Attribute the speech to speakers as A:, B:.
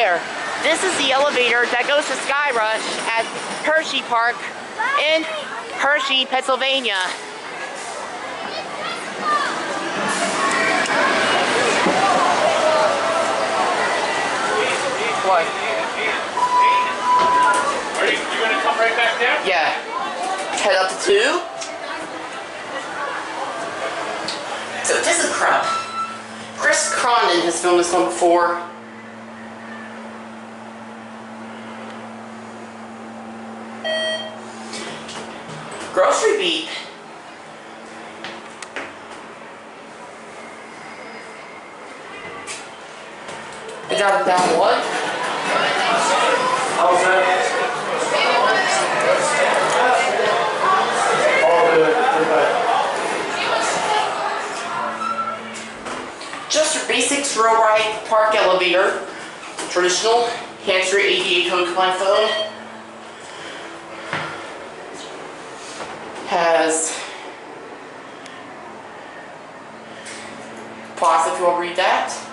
A: there. This is the elevator that goes to Skyrush at Hershey Park in Hershey, Pennsylvania. What?
B: Are you gonna come right back down?
A: Yeah. Head up to 2. So ThyssenKrupp. Chris Cronin has filmed this one before. Grocery beep. Good job down one.
B: How's that? All good.
A: Just your basic throw right park elevator. Traditional hands-free ADA code compliant phone. Has pause if you want to read that.